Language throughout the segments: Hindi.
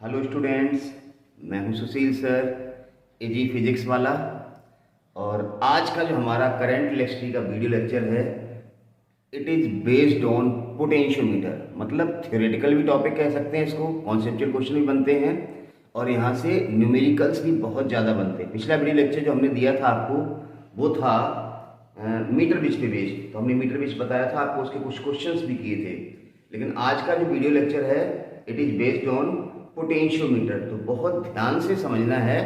हेलो स्टूडेंट्स, मैं हूं सुशील सर, एजी फिजिक्स वाला। और आज का जो हमारा करंट इलेक्ट्रिसिटी का वीडियो लेक्चर है, it is based on potentiometer. मतलब थ्योरेटिकल भी टॉपिक कह सकते हैं इसको, कॉन्सेप्चुअल क्वेश्चन भी बनते हैं और यहाँ से न्यूमेरिकल्स भी बहुत ज़्यादा बनते हैं। पिछला वीडियो लेक्चर जो हमने दिया था आपको, वो था मीटर ब्रिज पे बेस्ड। तो हमने मीटर ब्रिज बताया था आपको, उसके कुछ क्वेश्चंस भी किए थे। लेकिन आज का जो वीडियो लेक्चर है, it is based on potentiometer. तो बहुत ध्यान से समझना है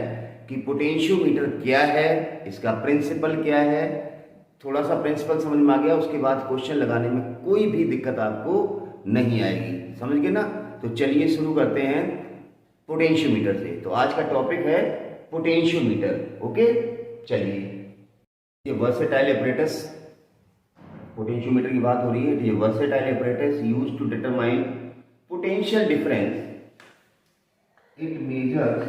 कि पोटेंशियोमीटर क्या है, इसका प्रिंसिपल क्या है। थोड़ा सा प्रिंसिपल समझ में आ गया, उसके बाद क्वेश्चन लगाने में कोई भी दिक्कत आपको नहीं आएगी। समझ गए ना? तो चलिए शुरू करते हैं पोटेंशियोमीटर से। तो आज का टॉपिक है पोटेंशियोमीटर। ओके, चलिए। ये वर्सेटाइल एपरेटस, पोटेंशियोमीटर की बात हो रही है। ये versatile apparatus used to determine potential difference. It measures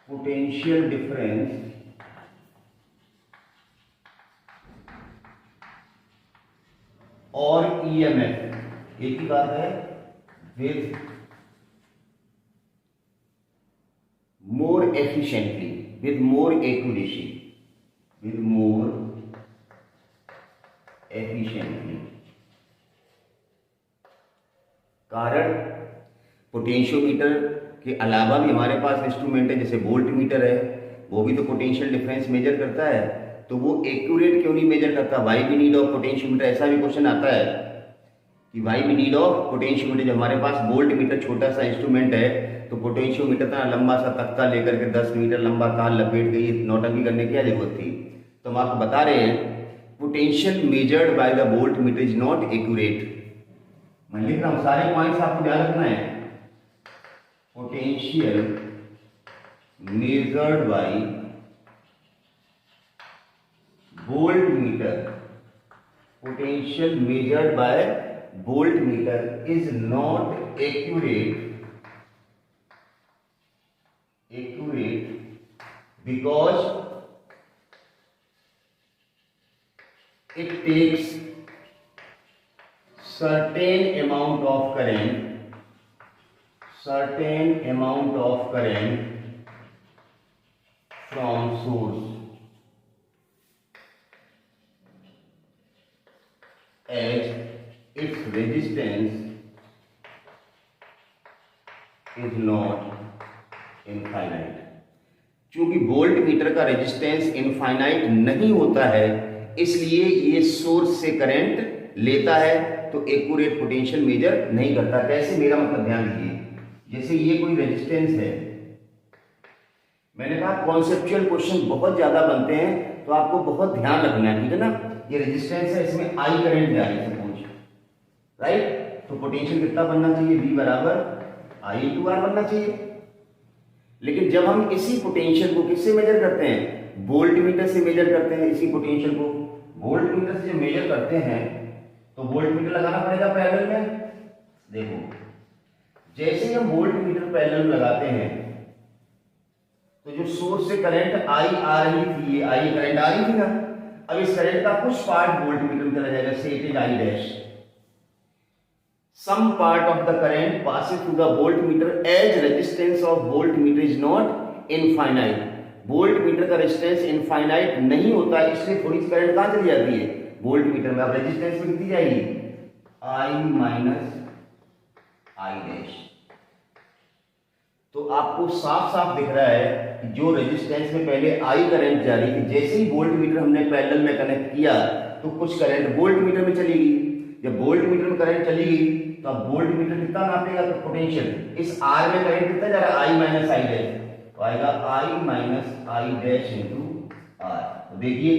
potential difference और EMF, एक ही बात है, with more efficiently, with more accuracy, with more efficiently। कारण पोटेंशियोमीटर के अलावा भी हमारे पास इंस्ट्रूमेंट है, जैसे वोल्ट मीटर है, वो भी तो पोटेंशियल डिफरेंस मेजर करता है। तो वो एक्यूरेट क्यों नहीं मेजर करता? Why we need of potentiometer, ऐसा भी क्वेश्चन आता है कि why we need of potentiometer. जब हमारे पास वोल्ट मीटर छोटा सा इंस्ट्रूमेंट है, तो पोटेंशियोमीटर का लंबा सा तख्ता लेकर के 10 मीटर लंबा तार लपेट गई, नौटंकी करने की क्या जरूरत थी? तो हम आपको बता रहे हैं, potential measured by the volt meter is not accurate. मैं लिख रहा हूं, सारे पॉइंट्स आपको ध्यान रखना है। Potential measured by voltmeter, potential measured by voltmeter is not accurate because it takes certain amount of current from source as its resistance is not infinite। क्योंकि वोल्ट मीटर का रेजिस्टेंस इनफाइनाइट नहीं होता है, इसलिए ये सोर्स से करंट लेता है, तो एक्यूरेट पोटेंशियल मेजर नहीं करता। कैसे? मेरा मतलब ध्यान दीजिए। जैसे ये कोई रेजिस्टेंस है, मैंने कहा कॉन्सेप्चुअल क्वेश्चन बहुत ज्यादा बनते हैं, तो आपको बहुत ध्यान रखना है, ठीक है ना? ये रेजिस्टेंस है, इसमें आई करंट जा रही है सपोज, राइट? तो पोटेंशियल कितना बनना चाहिए? V बराबर I इंटू आर बनना चाहिए। लेकिन जब हम इसी पोटेंशियल को किससे मेजर करते हैं? वोल्ट मीटर से मेजर करते हैं। इसी पोटेंशियल को वोल्ट मीटर से जब मेजर करते हैं, तो वोल्ट मीटर लगाना पड़ेगा पैरेलल में। देखो, जैसे हम वोल्ट मीटर पैरेलल में लगाते हैं, तो जो सोर्स से करंट आई आ रही थी, ये आई करंट आ रही थी ना, अब इस करंट का कुछ पार्ट वोल्ट मीटर में चला जाएगा, say it is I dash. Some part of the current passes through the voltmeter as resistance of voltmeter is not infinite। Volt meter का रेजिस्टेंस इनफाइनाइट नहीं होता, इसलिए थोड़ी सी करंट कहां चली जाती है? वोल्ट मीटर में। अब रेजिस्टेंस में कितनी जाएगी? I minus I dash. तो आपको साफ साफ दिख रहा है कि जो रेजिस्टेंस में पहले आई करंट जा रही थी, जैसे ही वोल्ट मीटर हमने पैरेलल में कनेक्ट किया, तो कुछ करंट वोल्ट मीटर में चली गई। जब वोल्ट मीटर में करंट चली गई, तो अब वोल्ट मीटर कितना नापेगा? तो पोटेंशियल। इस आर में करंट कितना जा रहा है? I minus I dash. तो आएगा I minus I dash into R. तो देखिए,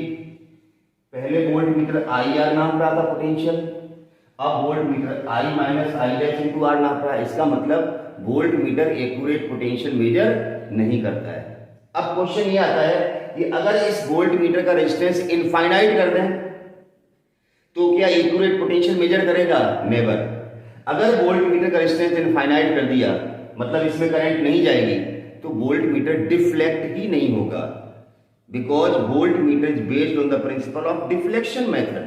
पहले वोल्ट मीटर आई आर नाप रहा था पोटेंशियल, अब voltmeter I minus I dash into R नाप रहा है। इसका मतलब voltmeter accurate potential measure नहीं करता है। अब क्वेश्चन ये आता है कि अगर इस वोल्ट मीटर का रेजिस्टेंस इनफाइनाइट कर दें, तो क्या एक्यूरेट पोटेंशियल मेजर करेगा? नेवर। अगर वोल्ट मीटर का रेजिस्टेंस इनफाइनाइट कर दिया, मतलब इसमें करंट नहीं जाएगी, तो वोल्ट मीटर डिफ्लेक्ट ही नहीं होगा, because volt meter is based on the principle of deflection method.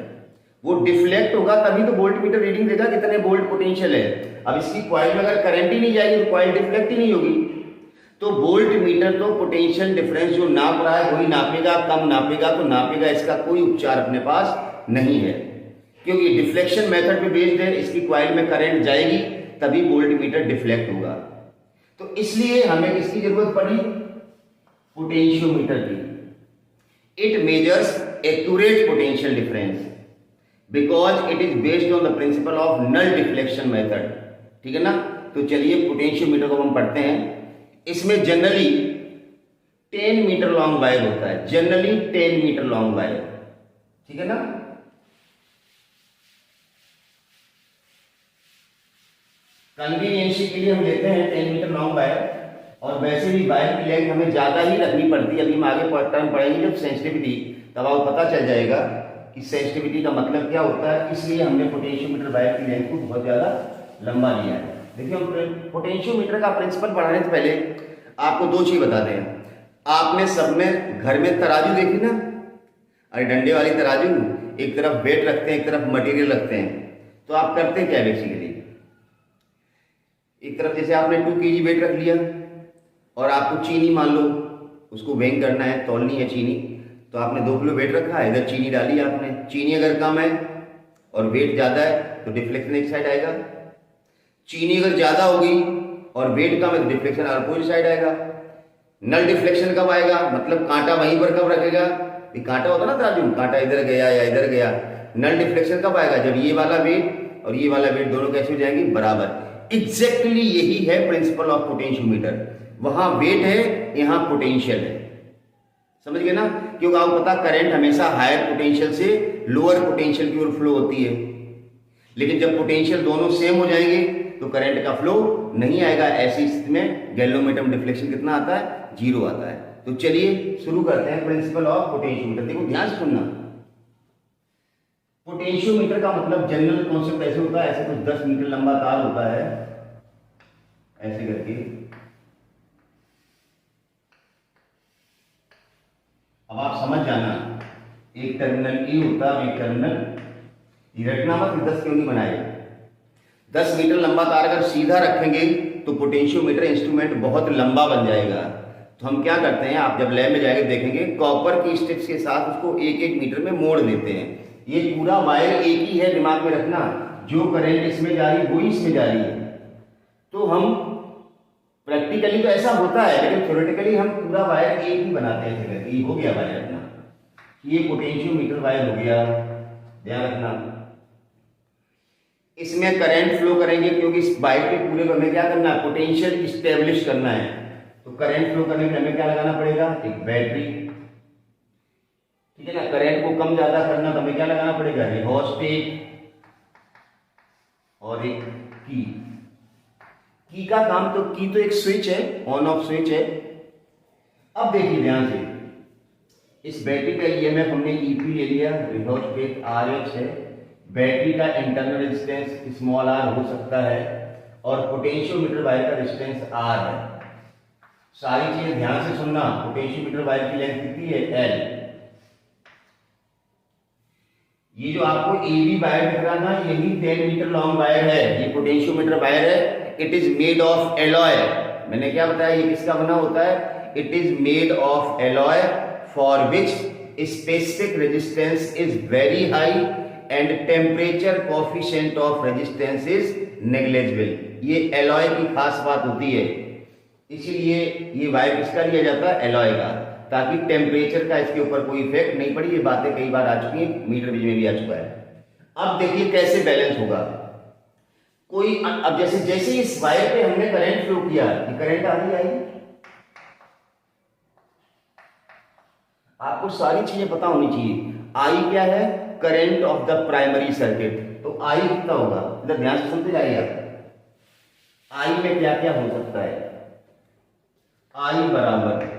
वो डिफ्लेक्ट होगा तभी तो वोल्ट मीटर रीडिंग देगा कितने वोल्ट पोटेंशियल है। अब इसकी कॉइल में अगर करंट ही नहीं जाएगी तो कॉइल डिफ्लेक्ट ही नहीं होगी। तो वोल्ट मीटर तो पोटेंशियल डिफरेंस जो नाप रहा है वही नापेगा, कम नापेगा तो नापेगा, इसका कोई उपचार अपने पास नहीं है, क्योंकि डिफ्लेक्शन मेथड पे बेस्ड है। इसकी कॉइल में करंट जाएगी तभी वोल्ट मीटर डिफ्लेक्ट होगा। तो इसलिए हमें किसकी जरूरत पड़ी, पोटेंशियोमीटर की। It measures accurate potential difference because it is based on the principle of null deflection method. ठीक है ना। तो चलिए पोटेंशियोमीटर को हम पढ़ते हैं। इसमें जनरली 10 मीटर लॉन्ग वायर होता है, जनरली 10 मीटर लॉन्ग वायर। ठीक है ना। कन्वीनियंस के लिए हम लेते हैं 10 मीटर लॉन्ग वायर, और वैसे भी वायर की लेंथ हमें ज्यादा ही रखनी पड़ती है। अभी हम आगे टर्म पढ़ेंगे जब सेंसिटिविटी, तब आपको पता चल जाएगा कि सेंसिटिविटी का मतलब क्या होता है। इसलिए हमने पोटेंशियोमीटर वायर की लेंथ को बहुत ज्यादा लंबा लिया है। देखिए हम पोटेंशियोमीटर का प्रिंसिपल पढ़ाने से पहले आपको दो चीज बताते हैं। आपने सब में घर में तराजू देखी ना, अरे डंडे वाली तराजू, एक तरफ वेट रखते हैं एक तरफ मटेरियल रखते हैं। तो आप करते क्या बेसिकली, एक तरफ जैसे आपने 2 kg वेट रख लिया और आपको चीनी मान लो उसको वेइंग करना है, तौलनी है चीनी, तो आपने 2 किलो वेट रखा है, इधर चीनी डाली आपने। चीनी अगर कम है और वेट ज्यादा है तो डिफ्लेक्शन एक साइड आएगा। चीनी अगर ज्यादा होगी और वेट कम है तो डिफ्लेक्शन अपोजिट साइड आएगा। नल डिफ्लेक्शन कब आएगा, मतलब कांटा वहीं पर कब रखेगा, ये कांटा होता ना तराजू, कांटा इधर गया या इधर गया। नल डिफ्लेक्शन कब आएगा, जब ये वाला वेट और ये वाला वेट दोनों कैसे हो जाएंगे, बराबर। एग्जैक्टली यही है प्रिंसिपल ऑफ पोटेंशियोमीटर। वहां वेट है, यहां पोटेंशियल है। समझ गए ना। क्योंकि आपको पता करंट हमेशा हायर पोटेंशियल से लोअर पोटेंशियल की ओर फ्लो होती है, लेकिन जब पोटेंशियल दोनों सेम हो जाएंगे तो करंट का फ्लो नहीं आएगा। ऐसी स्थिति में गैल्वेनोमीटर में डिफ्लेक्शन कितना आता है, 0 आता है। तो चलिए शुरू करते हैं प्रिंसिपल ऑफ पोटेंशियोमीटर। देखो ध्यान से सुनना, पोटेंशियोमीटर का मतलब जनरल कॉन्सेप्ट ऐसे होता है, ऐसे कुछ 10 मीटर लंबा तार होता है, ऐसे करके। अब आप समझ जाना, एक टर्मिनल ए होता है, एक टर्मिनल, ये रटना मत 10 क्यों नहीं बनाए। 10 मीटर लंबा तार अगर सीधा रखेंगे तो पोटेंशियोमीटर इंस्ट्रूमेंट बहुत लंबा बन जाएगा। तो हम क्या करते हैं, आप जब लैब में जाएंगे देखेंगे, कॉपर की स्ट्रिप्स के साथ उसको 1-1 मीटर में मोड़ देते हैं। ये पूरा वायर एक ही है, दिमाग में रखना, जो करंट इसमें जा रही है वही इसमें जा रही है। तो हम प्रैक्टिकली तो ऐसा होता है, लेकिन थ्योरेटिकली हम पूरा वायर एक ही बनाते हैं। ऐसे करके ये हो गया वायर अपना, ये पोटेंशियोमीटर वायर हो गया, ध्यान रखना। इसमें करंट फ्लो करेंगे क्योंकि इस वायर के पूरे को हमें क्या करना है, पोटेंशियल स्टेब्लिश करना है। तो करंट फ्लो करने के लिए हमें क्या लगाना पड़ेगा, एक बैटरी। ठीक है ना। करंट को कम ज्यादा करना तो हमें क्या लगाना पड़ेगा, रिहोस्टेट और एक की का काम, तो की तो एक स्विच है, ऑन ऑफ स्विच है। अब देखिए ध्यान से, इस बैटरी का ईएमएफ हमने ईपी ले लिया, रिहोस्टेट आरएच है, बैटरी का इंटरनल रेजिस्टेंस स्मॉल आर हो सकता है, और पोटेंशियोमीटर वायर का रेजिस्टेंस आर है। सारी चीजें ध्यान से सुनना। पोटेंशियोमीटर वायर की लेंथ कितनी है, एल। ये जो आपको एबी वायर दिख रहा ना, यही 10 मीटर लॉन्ग वायर है, ये पोटेंशियोमीटर वायर है। It is made of alloy. मैंने क्या बताया, ये किसका बना होता है, it is made of alloy for which specific resistance is very high and temperature coefficient of resistance is negligible. ये एलॉय की खास बात होती है, इसीलिए ये वायर किसका लिया जाता है, एलॉय का, ताकि टेम्परेचर का इसके ऊपर कोई इफेक्ट नहीं पड़ी। ये बातें कई बार आ चुकी हैं, मीटर बीज में भी आ चुका है। अब देखिए कैसे बैलेंस होगा। कोई अब जैसे जैसे इस वायर पे हमने करंट फ्लो किया, ये करंट आ रही आई, आपको सारी चीजें पता होनी चाहिए। आई क्या है, current of the primary circuit. तो आई कितना होगा, इधर ध्यान से सुनते जाइए। आई में क्या क्या हो सकता है, आई बराबर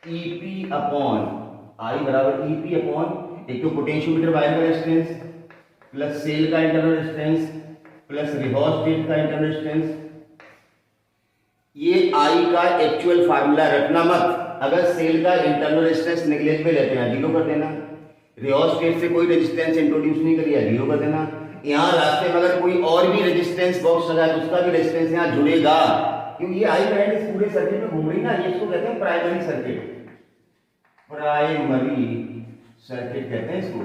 ईपी अपॉन, आई बराबर ईपी अपॉन, एक तो पोटेंशियोमीटर वायर का रेजिस्टेंस प्लस सेल का इंटरनल रेजिस्टेंस प्लस रिहोस्टेट का इंटरनल रेजिस्टेंस। ये आई का एक्चुअल फार्मूला रखना मत। अगर सेल का इंटरनल रेजिस्टेंस नेग्लिजिबल है तो यहां 0 कर देना, रियोस्टेट से कोई रेजिस्टेंस इंट्रोड्यूस नहीं करिए, जीरो कर देना। यहाँ रास्ते में अगर कोई और भी रेजिस्टेंस बॉक्स लगा है तो उसका भी रेजिस्टेंस यहाँ जुड़ेगा, क्योंकि ये आई करंट इस पूरे सर्किट में घूम रही ना, ये इसको कहते हैं प्राइमरी सर्किट। प्राइमरी सर्किट कहते हैं इसको।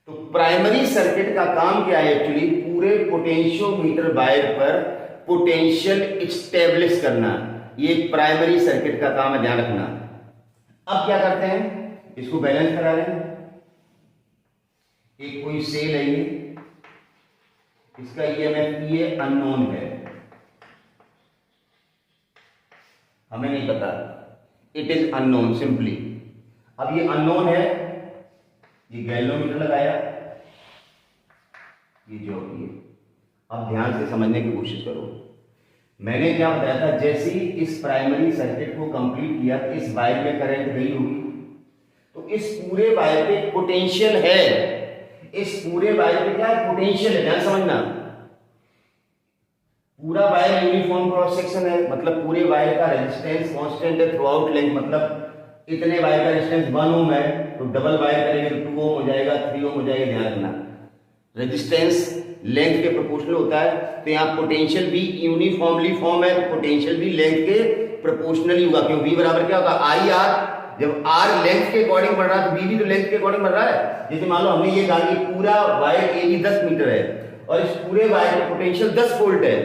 तो प्राइमरी सर्किट का काम क्या है एक्चुअली, पूरे पोटेंशियोमीटर वायर पर पोटेंशियल एस्टेब्लिश करना, ये प्राइमरी सर्किट का काम है, ध्यान रखना। अब क्या करते हैं, इसको बैलेंस करा रहे हैं। एक कोई सेल है ये, इसका ईएमएफ ये अननोन है, हमें नहीं पता, इट इज अननोन सिंपली। अब ये अननोन है, ये गैल्वेनोमीटर लगाया, ये जो है, अब ध्यान से समझने की कोशिश करो। मैंने क्या बताया था, जैसे ही इस प्राइमरी सर्किट को कंप्लीट किया, इस वायर में करंट गई होगी, तो इस पूरे वायर पे पोटेंशियल है, इस पूरे वायर पे क्या है, पोटेंशियल है, ध्यान समझना। पूरा वायर यूनिफॉर्म क्रॉस सेक्शन है, मतलब पूरे वायर का रेजिस्टेंस कांस्टेंट है थ्रू आउट लेंथ, मतलब इतने वायर का रेजिस्टेंस 1 ओम है, तो डबल वायर करेंगे तो 2 ओम हो जाएगा, 3 ओम हो जाएगा, ध्यान रखना। रेजिस्टेंस लेंथ के प्रोपोर्शनल होता है, तो यहाँ पोटेंशियल भी यूनिफॉर्मली फॉर्म है, तो पोटेंशियल भी लेंथ के प्रोपोर्शनली होगा, क्यों V बराबर क्या होगा, आई आर। जब R लेंथ के अकॉर्डिंग बढ़ रहा है तो V भी तो लेंथ के अकॉर्डिंग बढ़ रहा है। जैसे मान लो हमने ये कहा कि पूरा वायर AB 10 मीटर है और इस पूरे वायर का पोटेंशियल 10 वोल्ट है,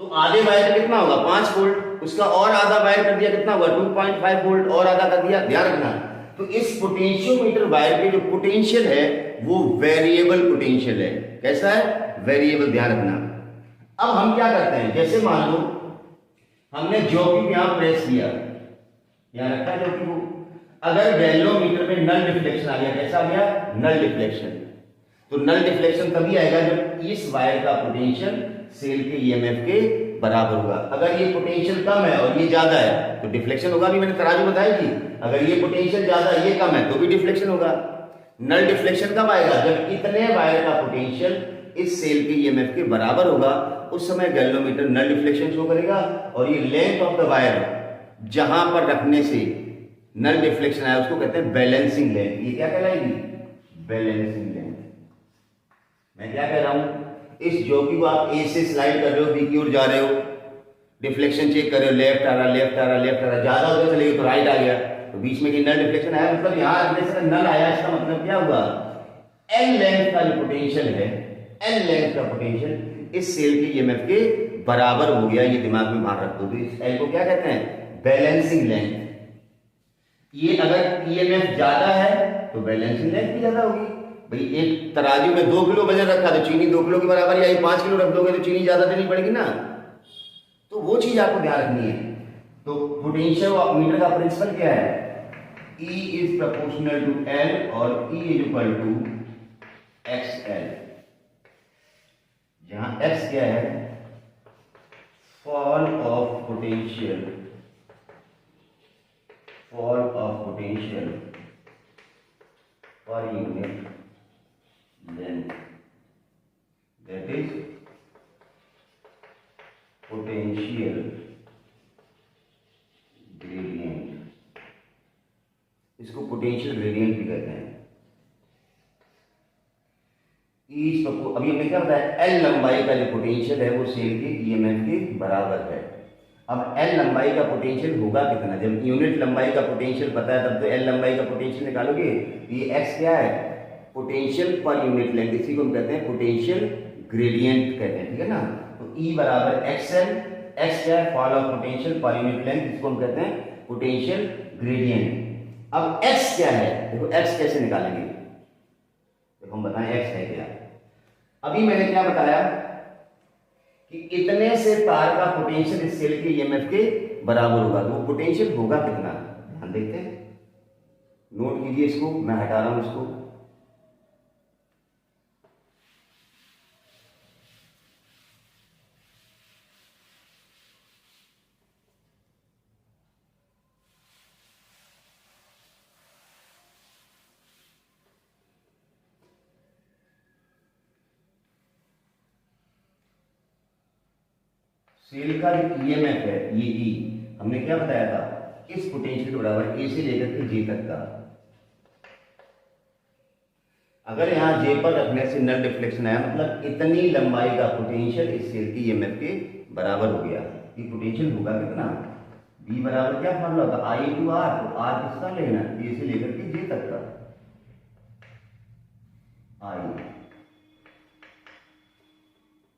तो आधे वायर का कितना होगा, 5 वोल्ट, उसका और आधा वायर कर दिया, कितना होगा, 2.5 वोल्ट, और आधा कर दिया, ध्यान रखना। तो इस पोटेंशियोमीटर वायर के जो पोटेंशियल है वो वेरिएबल पोटेंशियल है, कैसा है, वेरिएबल, ध्यान रखना। अब हम क्या करते हैं, जैसे मान लो हमने जॉकी यहां प्रेस किया, यहां रखा है जॉकी को, अगर गैल्वेनोमीटर में नल डिफ्लेक्शन आ गया, कैसा आ गया, नल डिफ्लेक्शन, तो नल डिफ्लेक्शन तभी आएगा जब इस वायर का पोटेंशियल सेल के ईएमएफ के बराबर होगा। अगर ये पोटेंशियल कम है और ये ज्यादा है तो डिफ्लेक्शन होगा, भी मैंने तराजू बताई थी, अगर ये पोटेंशियल ज्यादा ये कम है तो भी डिफ्लेक्शन होगा। नल डिफ्लेक्शन कब आएगा, जब इतने वायर का पोटेंशियल इस सेल के ईएमएफ के बराबर होगा, उस समय गैल्वेनोमीटर नल डिफ्लेक्शन शो करेगा, और ये लेंथ ऑफ द वायर जहां पर रखने से नल डिफ्लेक्शन आया उसको कहते हैं बैलेंसिंग लेंथ। ये क्या कहलाएगी, बैलेंसिंग लेंथ। मैं क्या कह रहा हूं, इस जॉकी को आप ए से स्लाइड कर रहे हो, बी की ओर जा रहे हो, डिफ्लेक्शन चेक कर रहे हो, लेफ्ट आ रहा, लेफ्ट आ रहा, लेफ्ट आ रहा, ज्यादा उधर चले गए तो राइट आ गया, तो बीच में नल डिफ्लेक्शन आया, मतलब यहां रखने से नल आया, इसका मतलब क्या हुआ, एल लेंथ का जो पोटेंशियल है, एल लेंथ का पोटेंशियल इस सेल के ईएमएफ के बराबर हो गया, ये दिमाग में बाहर रख दो। तो इस एल को क्या कहते हैं, बैलेंसिंग लेंथ। ये अगर ईएमएफ ज्यादा है तो बैलेंसिंग लेंथ भी ज्यादा होगी। भाई एक तराजू में 2 किलो वजन रखा तो चीनी 2 किलो के बराबर, या 5 किलो रख दोगे तो चीनी ज्यादा देनी पड़ेगी ना, तो वो चीज आपको ध्यान रखनी है। तो पोटेंशियल मीटर का प्रिंसिपल क्या है, E is proportional to L और E is equal to XL, जहां X क्या है, fall of potential, fall of potential per unit length, that is potential gradient, इसको पोटेंशियल ग्रेडियंट भी कहते हैं। अभी हमने क्या बताया, एल लंबाई का जो पोटेंशियल है वो सेल के ईएमएफ के बराबर है। अब एल लंबाई का पोटेंशियल होगा कितना, जब यूनिट लंबाई का पोटेंशियल पता है तब तो एल लंबाई का पोटेंशियल निकालोगे। ये एक्स क्या है, पोटेंशियल पर यूनिट लेंथ, इसी को हम कहते हैं पोटेंशियल ग्रेडियंट कहते हैं, ठीक है ना। तो E बराबर एक्सएल, एक्स क्या है, fall of potential per unit length, इसको हम कहते हैं पोटेंशियल ग्रेडियंट। अब x क्या है, देखो x कैसे निकालेंगे, देखो हम बताएं x है क्या। अभी मैंने क्या बताया कि इतने से तार का पोटेंशियल इस सेल के ईएमएफ के बराबर होगा, तो पोटेंशियल होगा कितना, ध्यान देखते हैं, नोट कीजिए इसको, मैं हटा रहा हूं इसको। सेल का जो ईएमएफ है ये E, हमने क्या बताया था, इस पोटेंशियल के बराबर A से लेकर के J तक का, अगर यहाँ जे पर रखने से नल डिफ्लेक्शन आया, मतलब इतनी लंबाई का पोटेंशियल इस सेल की ईएमएफ के बराबर हो गया। ये पोटेंशियल होगा कितना, बी बराबर क्या फॉर्मूला होगा, आई टू आर। तो आर किसका लेना, ए से लेकर के जे तक का, आई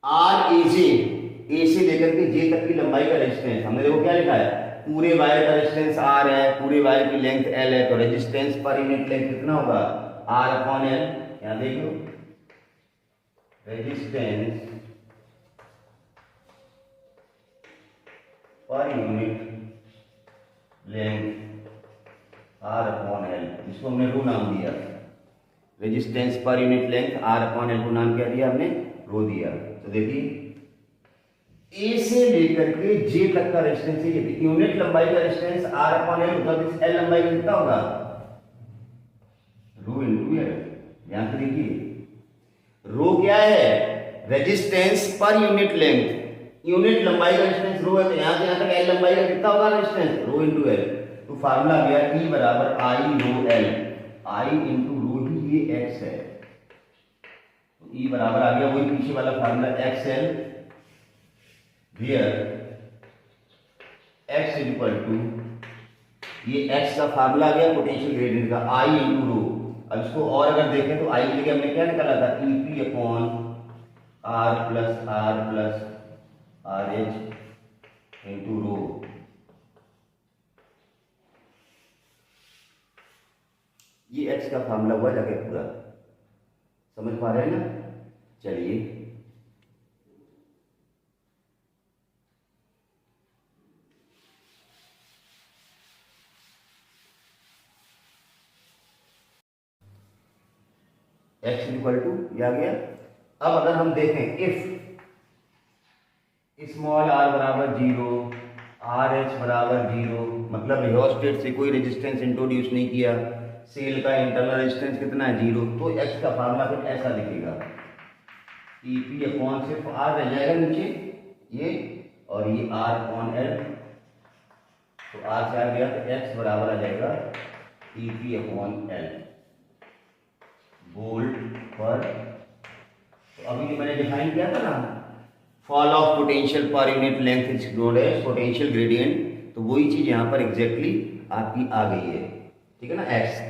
आर ए से लेकर के जे तक की लंबाई का रेजिस्टेंस। हमने देखो क्या लिखा है, पूरे वायर का रेजिस्टेंस आर है, पूरे वायर की लेंथ एल है, तो रेजिस्टेंस पर यूनिट लेंथ कितना होगा, आर अपॉन एल। यहां देखो resistance per unit length R upon L, जिसको हमने रो नाम दिया। Resistance per unit length R upon L को नाम क्या दिया हमने, रो दिया। तो देखिए ए से लेकर के जे तक का रेजिस्टेंस है, यूनिट लंबाई का रेजिस्टेंस आर अपॉन एल होगा, तो एल लंबाई का कितना होगा, रो इनटू एल। ध्यान से देखिए, रो क्या है, resistance per unit length, unit लंबाई का रेजिस्टेंस रो है, तो यहां से यहां तक एल लंबाई का कितना होगा रेजिस्टेंस, रो इनटू एल। तो फार्मूला आ गया ई बराबर आई रो एल, आई इंटू रो ही ये एक्स है, तो ई बराबर आ गया वही पीछे वाला formula X L, where X is equal to, ये एक्स का फार्मूला आ गया पोटेंशियल ग्रेडियंट का, आई इंटू रो। अब इसको और अगर देखें तो आई के लिए हमने क्या निकाला था, E P upon R plus R H into rho. ये एक्स का फार्मूला हुआ जाके पूरा, समझ पा रहे हैं ना। चलिए एक्स इक्वल टू ये आ गया। अब अगर हम देखें इफ स्मॉल आर बराबर 0, आर एच बराबर 0, मतलब रियोस्टेट से कोई रेजिस्टेंस इंट्रोड्यूस नहीं किया, सेल का इंटरनल रेजिस्टेंस कितना है 0, तो एक्स का फार्मूला फिर ऐसा लिखेगा, ई पी अपॉन सिर्फ आर रह जाएगा नीचे ये, और ये आर अपॉन एल, तो आर से आ गया तो एक्स बराबर आ जाएगा E P upon L volt per. तो अभी जो मैंने डिफाइन किया था ना, fall of potential per unit length is known as potential gradient, तो वही चीज यहां पर एग्जैक्टली आपकी आ गई है, ठीक है ना। एक्स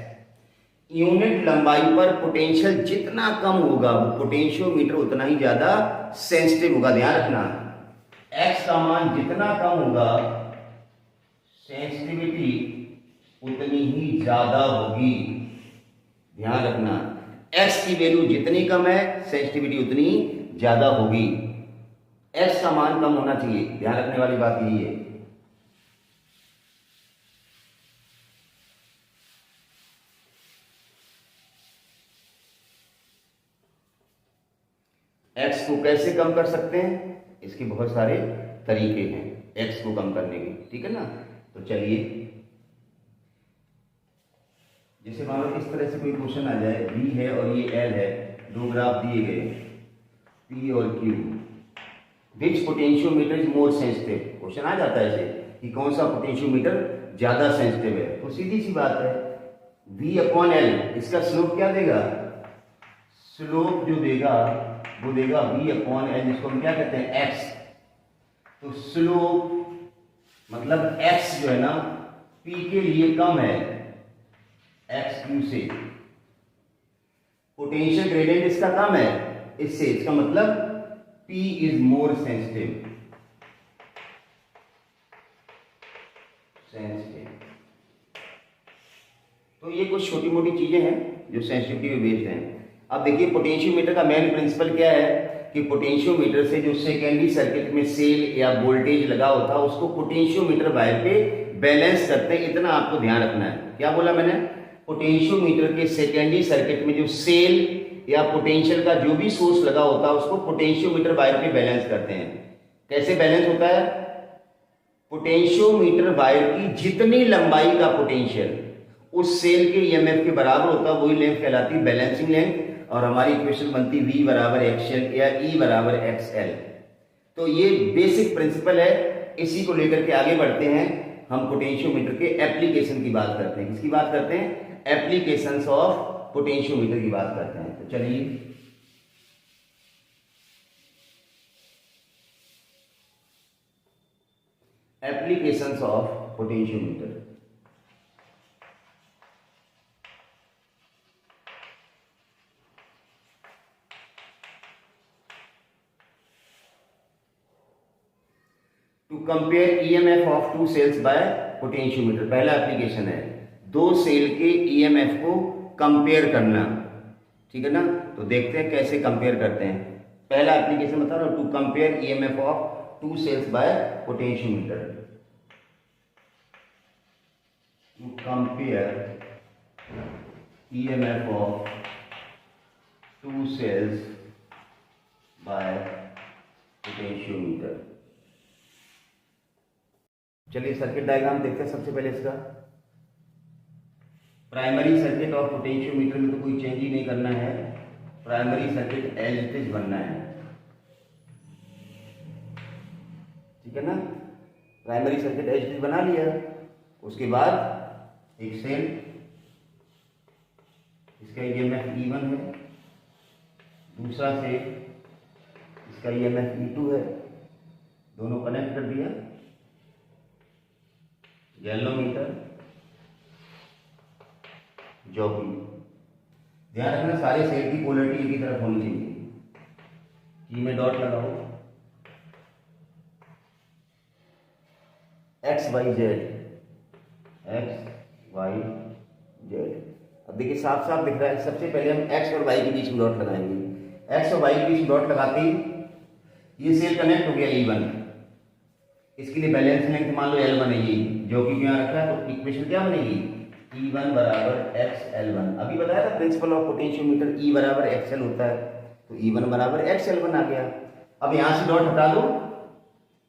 यूनिट लंबाई पर पोटेंशियल जितना कम होगा वो पोटेंशियोमीटर उतना ही ज्यादा सेंसिटिव होगा। ध्यान रखना, एक्स का मान जितना कम होगा सेंसिटिविटी उतनी ही ज्यादा होगी। ध्यान रखना, एक्स की वैल्यू जितनी कम है सेंसिटिविटी उतनी ज्यादा होगी। एक्स का मान कम होना चाहिए, ध्यान रखने वाली बात यही है। एक्स को कैसे कम कर सकते हैं, इसके बहुत सारे तरीके हैं एक्स को कम करने के, ठीक है ना। तो चलिए, जैसे मान लो इस तरह से कोई क्वेश्चन आ जाए, बी है और ये एल है, दो ग्राफ दिए गए पी और Q, which potentiometer is more sensitive. Question आ जाता है ऐसे कि कौन सा पोटेंशियोमीटर ज्यादा सेंसिटिव है, तो सीधी सी बात है V अपॉन एल, इसका स्लोप क्या देगा, स्लोप जो देगा वो देगा V अपॉन एल, जिसको हम क्या कहते हैं एक्स। तो स्लोप मतलब एक्स जो है ना P के लिए कम है एक्स क्यू से, पोटेंशियल ग्रेडियंट इसका कम है इससे, इसका मतलब P इज मोर सेंसिटिव। तो ये कुछ छोटी मोटी चीजें हैं जो सेंसिटिविटी पे बेस्ड हैं। अब देखिए पोटेंशियोमीटर का मेन प्रिंसिपल क्या है कि पोटेंशियोमीटर से जो सेकेंडरी सर्किट में सेल या वोल्टेज लगा होता है उसको पोटेंशियोमीटर वायर पे बैलेंस करते हैं, इतना आपको ध्यान रखना है। क्या बोला मैंने, पोटेंशियोमीटर के सेकेंडरी सर्किट में जो सेल या पोटेंशियल का जो भी सोर्स लगा होता है उसको पोटेंशियोमीटर वायर पे बैलेंस करते हैं। कैसे बैलेंस होता है, पोटेंशियोमीटर वायर की जितनी लंबाई का पोटेंशियल उस सेल के ईएमएफ के बराबर होता है वही लेंथ कहलाती है बैलेंसिंग लेंथ, और हमारी इक्वेशन बनती V बराबर एक्सएल या E बराबर XL। तो ये बेसिक प्रिंसिपल है, इसी को लेकर के आगे बढ़ते हैं। हम पोटेंशियोमीटर के एप्लीकेशन की बात करते हैं। किसकी बात करते हैं, एप्लीकेशंस ऑफ पोटेंशियोमीटर की बात करते हैं। तो चलिए applications of potentiometer. To compare EMF of two cells by potentiometer. पहला एप्लीकेशन है दो सेल के ईएमएफ को कंपेयर करना, ठीक है ना। तो देखते हैं कैसे कंपेयर करते हैं। पहला एप्लीकेशन बता रहा हूं, to compare EMF of two cells by potentiometer. To compare EMF of two cells by potentiometer. चलिए सर्किट डायग्राम देखते हैं सबसे पहले इसका। प्राइमरी सर्किट ऑफ पोटेंशियोमीटर में तो कोई चेंज ही नहीं करना है, primary circuit as it is बनना है, ठीक है ना। Primary circuit as it is बना लिया। उसके बाद एक सेल, इसका ईएमएफ E1 है, दूसरा सेल इसका ईएमएफ E2 है, दोनों कनेक्ट कर दिया। Galvanometer, jockey. ध्यान रखना सारे सेल की पोलैरिटी एक ही तरफ होनी चाहिए। की में डॉट लगाओ, X Y Z, X Y Z. अब देखिए साफ साफ दिख रहा है। सबसे पहले हम एक्स और वाई के बीच में डॉट लगाएंगे। एक्स और वाई के बीच में डॉट लगाते ही ये सेल कनेक्ट हो गया E1। इसके लिए बैलेंस लेंथ मान लो L1 है, ये जो कि यहाँ रखा है। तो इक्वेशन क्या बनेगी, E1 बराबर XL1। अभी बताया था प्रिंसिपल ऑफ पोटेंशियोमीटर, E बराबर XL होता है, तो E1 बराबर XL1 आ गया। अब यहाँ से डॉट हटा दो,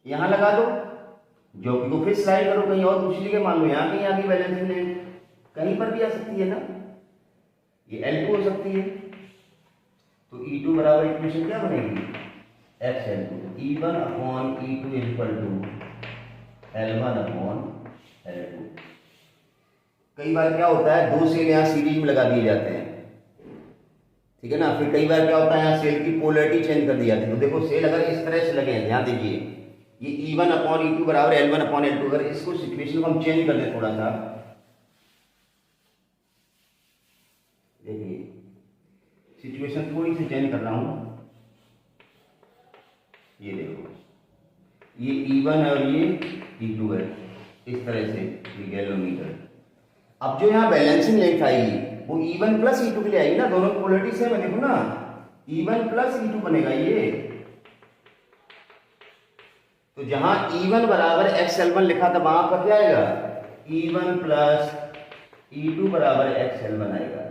यहाँ लगा दो, जो कि को फिर स्लाइड करो कहीं और दूसरी जगह, मान लो यहाँ कहीं आगे बैलेंस लेंथ कहीं पर भी आ सकती है ना, ये L2 हो सकती है। तो E2 बराबर इक्वेशन क्या बनेगी, XL2। E1 upon E2 equal to L1 upon L2। कई बार क्या होता है, दो सेल यहाँ सीरीज में लगा दिए जाते हैं, ठीक है ना। फिर कई बार क्या होता है, यहाँ सेल की पोलैरिटी चेंज कर दी जाती है। तो देखो सेल अगर इस तरह से लगे हैं, ध्यान दीजिए, ये E1 अपॉन E2 बराबर L1 अपॉन L2। अगर इसको सिचुएशन को हम चेंज कर दें थोड़ा सा, देखिए सिचुएशन थोड़ी सी चेंज कर रहा हूं। ये देखो, ये E1 है और ये E2 है, इस तरह से ये गैल्वेनोमीटर। अब जो यहाँ बैलेंसिंग लेंथ आएगी वो E1 प्लस E2 के लिए आएगी ना, दोनों पोलैरिटी सेम है, देखो ना, E1 प्लस E2 बनेगा ये। तो जहां E1 बराबर XL1 लिखा था वहां पर क्या आएगा, E1 प्लस E2 बराबर XL1 आएगा।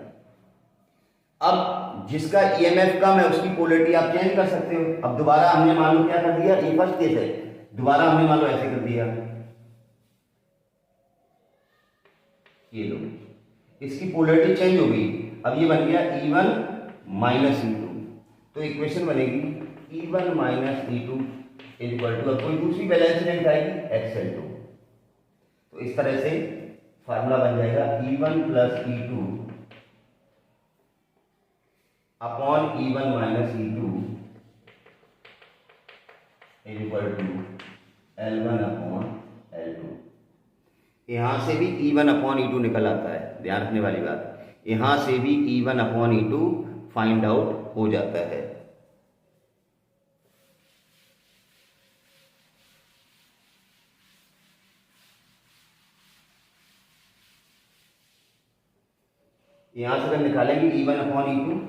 अब जिसका ईएमएफ कम है उसकी पोलैरिटी आप चेंज कर सकते हो। अब दोबारा हमने मान लो क्या कर दिया, ये फर्स्ट केस है, दोबारा हमने मान लो ऐसे कर दिया, ये लो, इसकी पोलैरिटी चेंज हो गई। अब ये बन गया E1 माइनस E2। तो इक्वेशन बनेगी E1 minus E2 equal to, अब कोई दूसरी बैलेंस लेंथ आएगी XL2। तो इस तरह से फार्मूला बन जाएगा E1 plus E2 upon E1 minus E2 equal to L1 upon L2। यहां से भी E1 अपॉन E2 निकल आता है, ध्यान रखने वाली बात, यहां से भी E1 upon E2 find out हो जाता है। यहां से अगर निकालेंगे E1 अपॉन E2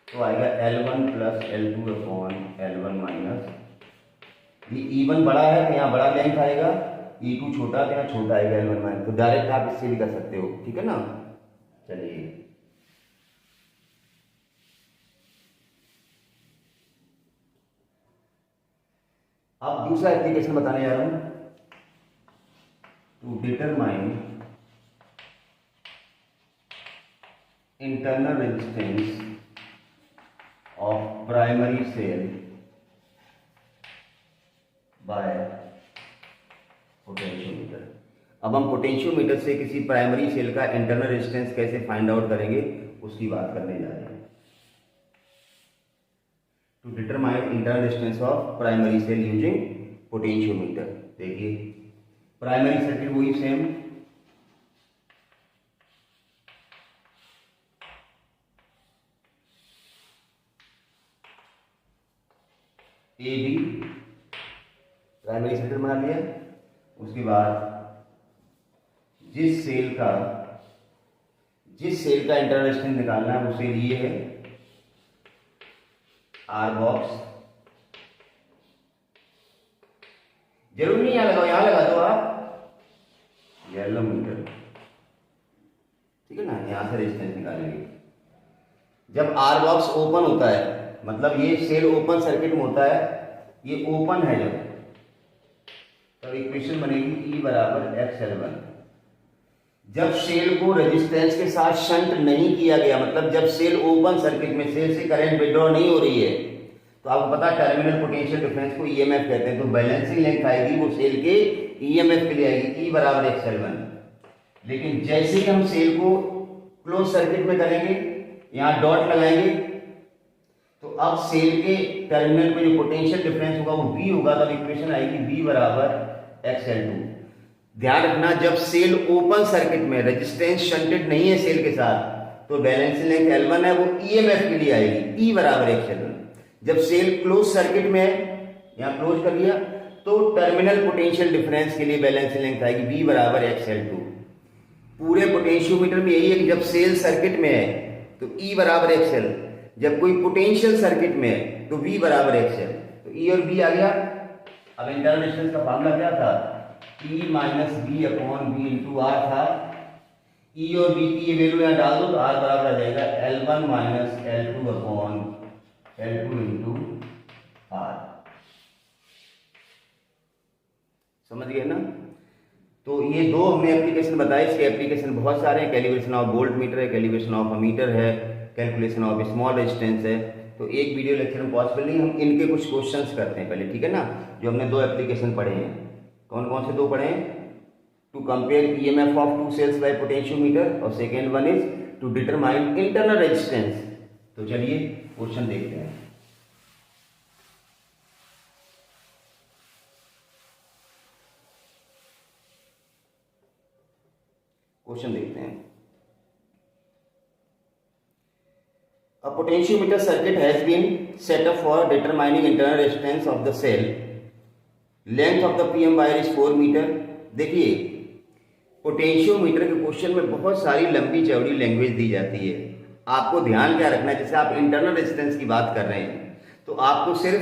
तो आएगा L1 plus L2 upon L1 minus, ये E1 बड़ा है तो यहाँ बड़ा लेंथ आएगा, E2 छोटा तो यहाँ छोटा आएगा L1 माइनस। तो डायरेक्ट आप इससे भी कर सकते हो, ठीक है ना। चलिए अब दूसरा एप्लीकेशन बताने जा रहा हूं। To determine internal resistance of primary cell by potentiometer. अब हम पोटेंशियोमीटर से किसी प्राइमरी सेल का इंटरनल रेजिस्टेंस कैसे फाइंड आउट करेंगे उसकी बात करने जा रहे हैं। To determine internal resistance of primary cell using potentiometer. देखिए प्राइमरी सर्किट वही same, A B primary circuit बना लिया। उसके बाद जिस सेल का इंटरनल रेजिस्टेंस निकालना है वो सेल ये है, आर बॉक्स। जरूरी नहीं यहां लगाओ, यहां लगा दो आप येलो मीटर, ठीक है ना। यहां से रेजिस्टेंस निकालेंगे। जब आर बॉक्स ओपन होता है, मतलब ये सेल ओपन सर्किट में होता है, ये ओपन है जब, तब इक्वेशन बनेगी E बराबर XL1। जब सेल को रेजिस्टेंस के साथ शंट नहीं किया गया, मतलब जब सेल ओपन सर्किट में सेल से करंट विड्रॉ नहीं हो रही है, तो आपको पता है टर्मिनल पोटेंशियल डिफरेंस को EMF कहते हैं। तो बैलेंसिंग लेंथ आएगी वो सेल के EMF के लिए आएगी, E बराबर XL1। लेकिन जैसे ही हम सेल को क्लोज सर्किट में करेंगे, यहां डॉट लगाएंगे, तो अब सेल के टर्मिनल में जो पोटेंशियल डिफरेंस होगा वो V होगा, तब इक्वेशन आएगी V बराबर XL2। ध्यान रखना, जब सेल ओपन सर्किट में रेजिस्टेंस शंटेड नहीं है सेल के साथ, तो बैलेंसिंग लेंथ L1 है वो EMF के लिए आएगी, E बराबर XL1। जब सेल क्लोज सर्किट में है, यहां क्लोज कर लिया, तो टर्मिनल पोटेंशियल डिफरेंस के लिए बैलेंसिंग लेंथ आएगी V बराबर XL2। पूरे पोटेंशियोमीटर में यही है कि जब सेल सर्किट में है तो E बराबर XL, जब कोई पोटेंशियल सर्किट में है तो V बराबर XL। तो E और V आ गया। अब इंटरनल रेजिस्टेंस का फार्मूला क्या था, E minus B upon B into R था। E और B की ये वैल्यू यहाँ डाल दो तो R बराबर आ जाएगा L1 minus L2 upon L2 into are. समझ गए ना। तो ये दो हमने एप्लीकेशन बताए, इसके एप्लीकेशन बहुत सारे हैं। कैलिब्रेशन ऑफ वोल्ट मीटर है, कैलिब्रेशन ऑफ अमीटर है, कैलकुलेशन ऑफ स्मॉल रेजिस्टेंस है। तो एक वीडियो लेक्चर में पॉसिबल नहीं, हम इनके कुछ क्वेश्चंस करते हैं पहले, ठीक है ना। जो हमने दो एप्लीकेशन पढ़े हैं, कौन कौन से दो पढ़े हैं, to compare EMF of two cells by potentiometer, और second one is to determine internal resistance. तो चलिए क्वेश्चन देखते हैं। क्वेश्चन देखते हैं। A potentiometer circuit has been set up for determining internal resistance of the cell. Length of the PM wire is 4 metre. देखिए पोटेंशियोमीटर के क्वेश्चन में बहुत सारी लंबी चौड़ी लैंग्वेज दी जाती है। आपको ध्यान क्या रखना है, जैसे आप इंटरनल रेजिस्टेंस की बात कर रहे हैं तो आपको सिर्फ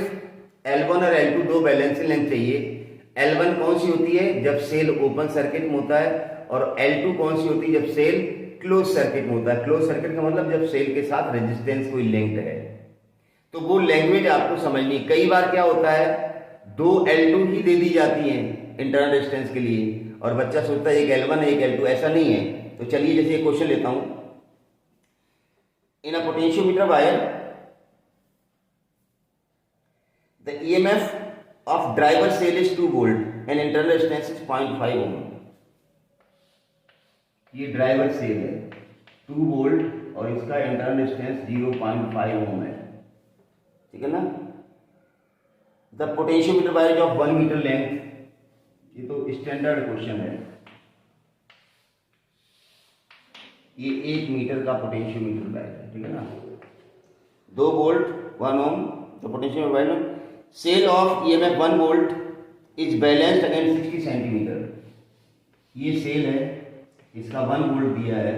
L1 और L2 दो बैलेंसिंग लेंथ चाहिए। L1 कौन सी होती है, जब सेल ओपन सर्किट में होता है, और L2 कौन सी होती है, जब सेल क्लोज सर्किट में होता है। क्लोज सर्किट का मतलब जब सेल के साथ रेजिस्टेंस कोई लिंक्ड है। तो वो लैंग्वेज आपको समझनी। कई बार क्या होता है, दो L2 ही दे दी जाती हैं इंटरनल रेजिस्टेंस के लिए, और बच्चा सोचता है एक L1 है एक L2, ऐसा नहीं है। तो चलिए जैसे एक क्वेश्चन लेता हूं, in a potentiometer wire the EMF of driver cell is 2 volt and internal resistance is 0.5 ohm। ये ड्राइवर सेल है 2 वोल्ट और इसका इंटरनल रेजिस्टेंस 0.5 ओम है, ठीक है ना। The potentiometer wire of 1 metre length, ये तो स्टैंडर्ड क्वेश्चन है। ये 1 मीटर का पोटेंशियोमीटर वायर है, ठीक है ना। 2 volt 1 ohm, the potentiometer wire cell of EMF 1 volt is balanced against 60 centimetre. ये सेल है, इसका 1 वोल्ट दिया है,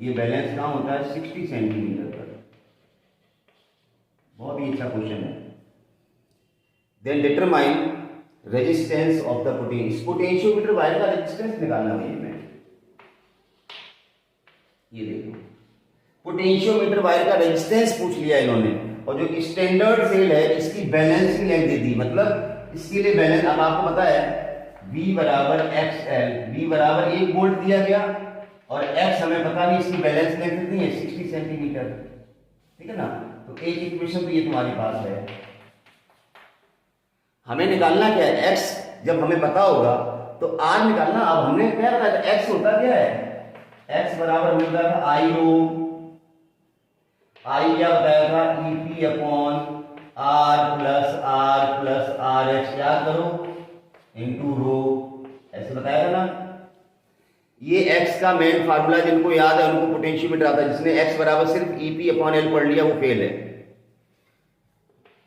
ये बैलेंस कहाँ होता है 60 सेंटीमीटर पर। बहुत ही अच्छा क्वेश्चन है। Then determine resistance of the potentiometer wire का रेजिस्टेंस निकालना है हमें। ये देखो पोटेंशियोमीटर वायर का रेजिस्टेंस पूछ लिया इन्होंने, और जो स्टैंडर्ड सेल है इसकी बैलेंसिंग लेंथ दे दी, मतलब इसके लिए बैलेंस। अब आपको पता है V बराबर XL, V बराबर 1 वोल्ट दिया गया, और X हमें पता नहीं, इसकी बैलेंस लेंथ कितनी है 60 सेंटीमीटर, ठीक है ना। तो एक इक्वेशन तो ये तुम्हारे पास है। हमें निकालना क्या है, X जब हमें पता होगा तो आर निकालना। अब हमने क्या बताया था, एक्स होता क्या है, एक्स बराबर मिल रहा था आई रो, आई क्या बताया था, EP upon R plus R X, याद करो, इनटू रो, ऐसे बताया था ना। ये x का मेन फार्मूला जिनको याद है उनको पोटेंशियोमीटर आता है, जिसने x बराबर सिर्फ ईपी अपॉन एल पढ़ लिया वो फेल है।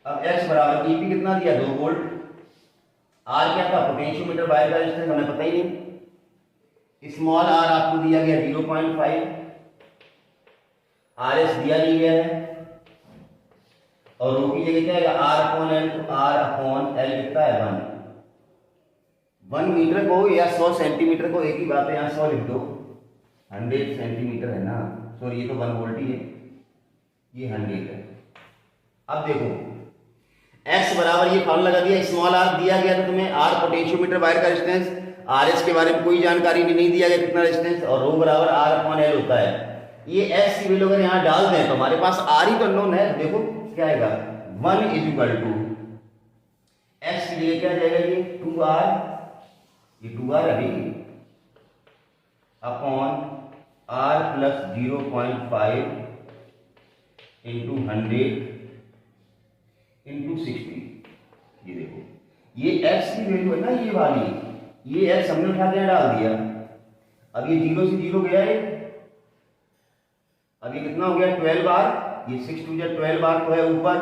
अब x बराबर ईपी कितना दिया, 2 वोल्ट, r क्या था, पोटेंशियोमीटर बाहर का रेजिस्टेंस हमें पता ही नहीं, स्मॉल r आपको दिया गया 0.5, RS दिया नहीं गया है, और रो की जगह क्या है r अपॉन एल, तो r अपॉन एल कितना है 1 मीटर को या 100 सेंटीमीटर को एक ही बात है, यहाँ 100 लिख दो, 100 सेंटीमीटर है ना, सॉरी ये तो 1 वोल्ट ही है, ये 100 है। अब देखो x बराबर ये फॉर्मूला लगा दिया, स्मॉल r दिया गया था तुम्हें, r पोटेंशियोमीटर वायर का रेजिस्टेंस, RS के बारे में कोई जानकारी नहीं दिया गया कितना रेजिस्टेंस, और रो बराबर r अपॉन एल होता है। ये x की वैल्यू अगर यहाँ डाल दें तो हमारे पास r ही तो अननोन है, देखो क्या आएगा 1 इज इक्वल टू x के लिए क्या जाएगा, ये 2r, ये 2r अभी upon r plus 0.5 into 100 into 60। ये देखो ये x की वैल्यू है ना, ये वाली, ये x हमने उठा के डाल दिया, अब ये 0 से 0 गया है, अब ये कितना हो गया 12r, ये 6 टू 12r तो है ऊपर,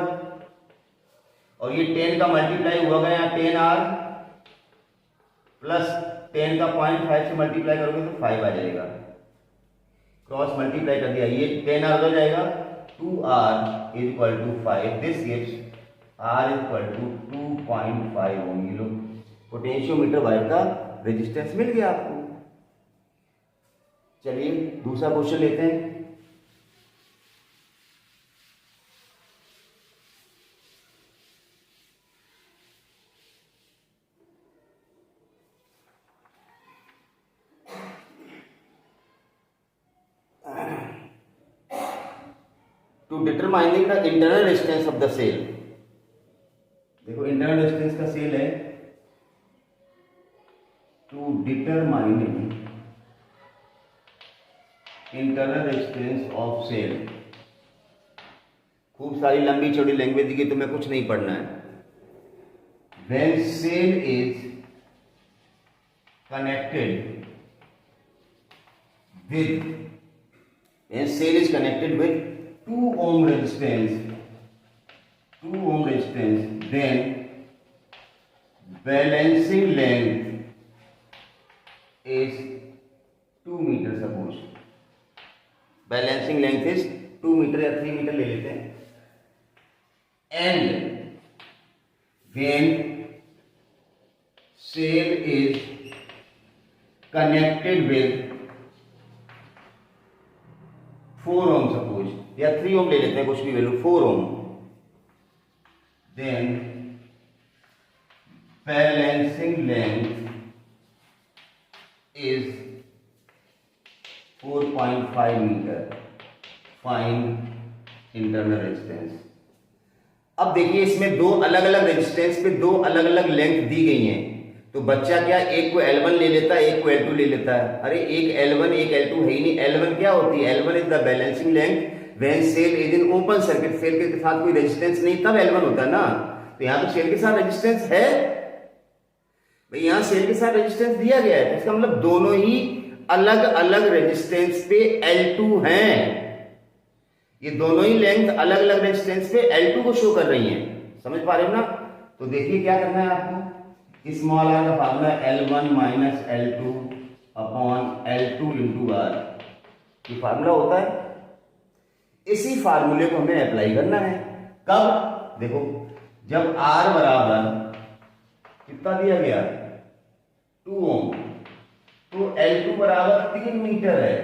और ये 10 का मल्टीप्लाई हुआ गया 10r प्लस 10 का 0.5 से मल्टीप्लाई करोगे तो 5 आ जाएगा, क्रॉस मल्टीप्लाई कर दिया, ये 10r हो जाएगा, 2r is equal to 5, this gives r is equal to 2.5 ohm. ये लो पोटेंशियोमीटर वायर का रेजिस्टेंस मिल गया आपको। चलिए दूसरा क्वेश्चन लेते हैं। To determining the internal resistance of the cell, देखो इंटरनल रेजिस्टेंस का सेल है, to determining internal resistance of cell, खूब सारी लंबी चौड़ी लैंग्वेज की, तुम्हें कुछ नहीं पढ़ना है। When cell is connected with, when cell is connected with 2 ohm resistance, then balancing length is 2 meter, suppose balancing length is 2 meter या 3 meter ले लेते हैं, and when cell is connected with 4 ohm, suppose या 3 ohm ले लेते हैं, कुछ भी value 4 ohm, then balancing length is 4.5 meter, find internal resistance। अब देखिए इसमें दो अलग अलग रेजिस्टेंस पे दो अलग अलग लेंथ दी गई हैं, तो बच्चा क्या एक को L1 ले लेता है, एक को L2 ले लेता है, अरे एक L1 एक L2 है ही नहीं। L1 क्या होती है, L1 is the balancing length when cell is in open circuit, cell के साथ कोई रेजिस्टेंस नहीं तब L1 होता है ना, तो यहाँ तो सेल के साथ रेजिस्टेंस है भाई, यहाँ सेल के साथ रेजिस्टेंस दिया गया है, इसका मतलब दोनों ही अलग अलग रेजिस्टेंस पे L2 हैं, ये दोनों ही लेंथ अलग अलग रेजिस्टेंस पे L2 को शो कर रही हैं, समझ पा रहे हो ना। तो देखिए क्या करना है आपको, स्मॉल r का formula L1 minus L2 upon L2 into r, ये फार्मूला होता है, इसी फार्मूले को हमें अप्लाई करना है। कब, देखो जब R बराबर कितना दिया गया 2 ओम, तो L2 बराबर 3 मीटर है,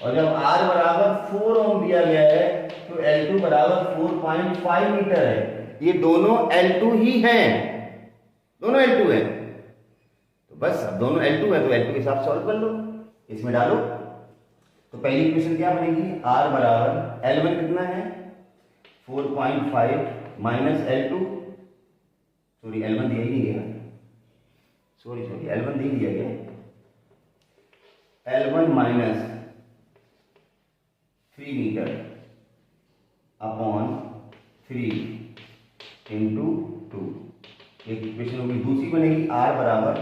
और जब R बराबर 4 ओम दिया गया है तो L2 बराबर 4.5 मीटर है, ये दोनों L2 ही हैं, दोनों L2 हैं, तो बस अब दोनों L2 है तो L2 के हिसाब सॉल्व कर लो, इसमें डालो। तो पहली इक्वेशन क्या बनेगी, R बराबर L1 कितना है 4.5 माइनस L2, सॉरी L1 दिया ही नहीं गया, सॉरी L1 दे दिया गया, L1 minus 3 metre upon 3 into 2। एक इक्वेशन होगी, दूसरी बनेगी R बराबर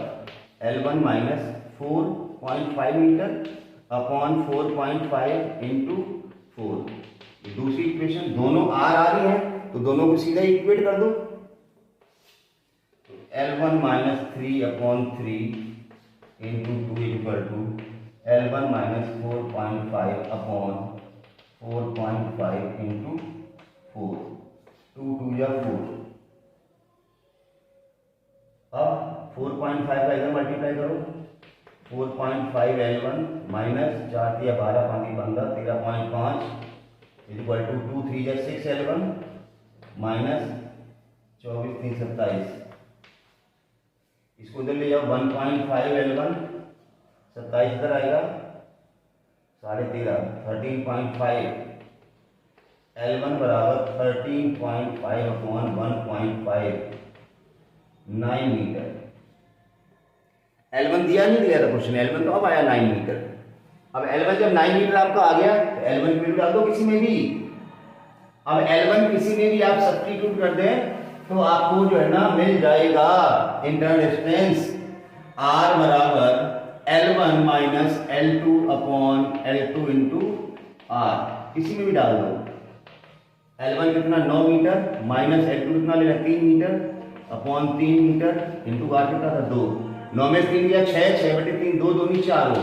L1 minus 4.5 metre upon 4.5 into 4। दूसरी इक्वेशन, दोनों R आ रही है तो दोनों को सीधा इक्वेट कर दो। L1 minus 3 upon 3 into 2 equal to L1 minus 4.5 upon 4.5 into 4। 2 2 या 4। अब 4.5 का इधर मल्टीप्लाई करो, 4.5 L1 माइनस 4 या 12 5 15 13.5 इक्वल टू 2 3 या 6 L1 माइनस 24 3 27। इसको इधर ले जाओ, 1.5 L1 27 इधर आएगा 13.5 13.5 L1 बराबर 13.5 अपॉन 1.5 9 मीटर। L1 दिया नहीं दिया था क्वेश्चन, L1 तो अब आया 9 मीटर। अब L1 जब 9 मीटर आपका आ गया तो L1 की वैल्यू डाल दो किसी में भी। अब L1 किसी में भी आप सब्स्टिट्यूट कर दें तो आपको जो है ना मिल जाएगा इंटरनल डिस्टेंस R बराबर L1 minus L2 upon L2 into R। किसी में भी डाल दो। L1 कितना 9 मीटर माइनस L2 कितना लेना 3 metre upon 3 metre into R कितना था 2। 9 में 3 दिया 6 6 बटे 3 2 2 4 हो।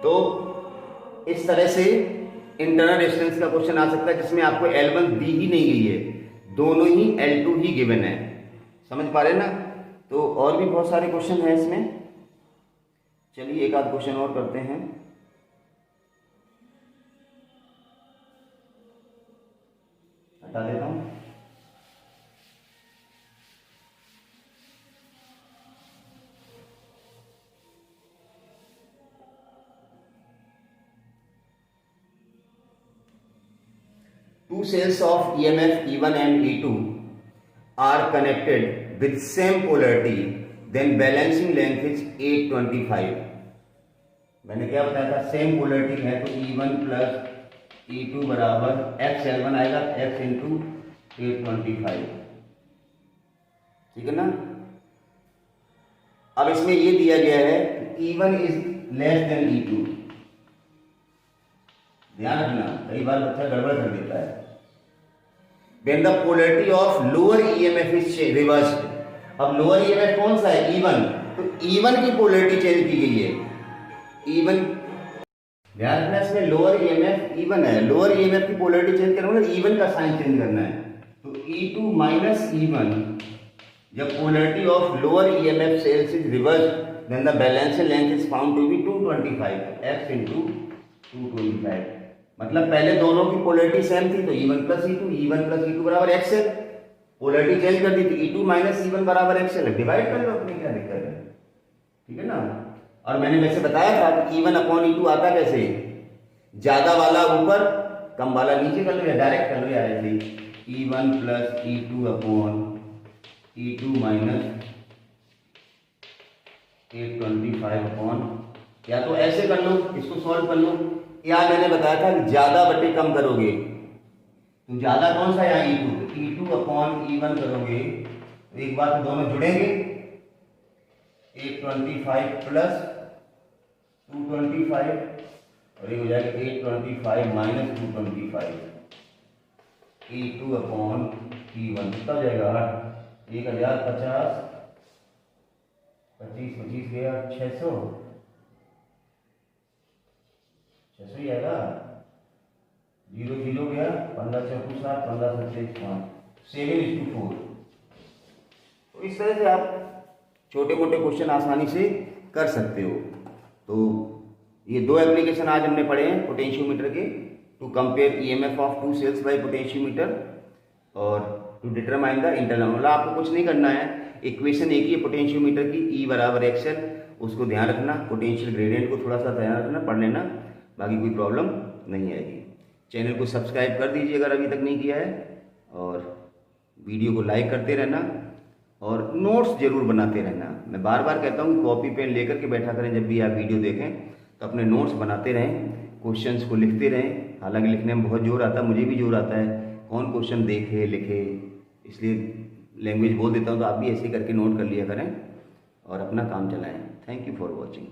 तो इस तरह से इंटरनल डिस्टेंस का क्वेश्चन आ सकता है जिसमें आपको L1 दी ही नहीं गई है, दोनों ही L2 ही गिवन है। समझ पा रहे ना? तो और भी बहुत सारे क्वेश्चन हैं इसमें। चलिए एक आध क्वेश्चन और करते हैं। हटा देता हूं। Two cells of EMF E1 and E2 are connected with same polarity, then balancing length is 825। मैंने क्या बताया था, सेम पोलरिटी है तो E1 प्लस E2 बराबर x L1 आएगा x इंटू 825। ठीक है ना? अब इसमें ये दिया गया है कि E1 is less than E2। ध्यान रखना, कई बार बच्चा गड़बड़ कर देता है। When the polarity of lower EMF is reversed, अब lower EMF कौन सा है E1, तो E1 की पोलरिटी चेंज की गई है। E1 ध्यान रखना, इसमें लोअर EMF E1 है, लोअर EMF की पोलरिटी चेंज करना मतलब E1 का साइन चेंज करना है। तो E2 माइनस E1, जब polarity of lower EMF cells is reversed then the balance length is found to be 225 x into 225। मतलब पहले दोनों की पोलरिटी सेम थी तो E1 प्लस E2 बराबर एक्स है। पोलरिटी चेंज कर दी तो E2 माइनस E1 बराबर एक्स है, डिवाइड कर लो, अपनी क्या दिक्कत है। ठीक है ना? और मैंने वैसे बताया था कि E1 अपॉन E2 आता कैसे, ज्यादा वाला ऊपर कम वाला नीचे कर लो या डायरेक्ट कर लो यार ऐसे ही। E1 plus E2 upon E2 minus 825 upon, या तो ऐसे कर लो, इसको सॉल्व कर लो, या मैंने बताया था कि ज्यादा बटे कम करोगे तो ज्यादा कौन सा यहाँ E2, तो E2 अपॉन E1 करोगे तो एक बार तो दोनों जुड़ेंगे, 825 प्लस 225 और ये हो जाएगा 825 माइनस 225। E2 अपॉन E1 कितना हो जाएगा 1050, 25 25 गया 600 ही आएगा, 0 0 गया 15 चौकू 7 15 27 5 7:4। तो इस तरह से आप छोटे मोटे क्वेश्चन आसानी से कर सकते हो। तो ये दो एप्लीकेशन आज हमने पढ़े हैं पोटेंशियोमीटर के, to compare EMF of two cells by potentiometer और टू डिटरमाइन द इंटरनल। मतलब आपको कुछ नहीं करना है, इक्वेशन एक ही है पोटेंशियोमीटर की, E बराबर एक्सएल, उसको ध्यान रखना, पोटेंशियल ग्रेडियंट को थोड़ा सा ध्यान रखना, पढ़ लेना, बाकी कोई प्रॉब्लम नहीं आएगी। चैनल को सब्सक्राइब कर दीजिए अगर अभी तक नहीं किया है, और वीडियो को लाइक करते रहना और नोट्स ज़रूर बनाते रहना। मैं बार बार कहता हूँ कॉपी पेन लेकर के बैठा करें, जब भी आप वीडियो देखें तो अपने नोट्स बनाते रहें, क्वेश्चंस को लिखते रहें। हालांकि लिखने में बहुत जोर आता है, मुझे भी जोर आता है, कौन क्वेश्चन देखे लिखे, इसलिए लैंग्वेज बोल देता हूँ। तो आप भी ऐसे करके नोट कर लिया करें और अपना काम चलाएं। Thank you for watching.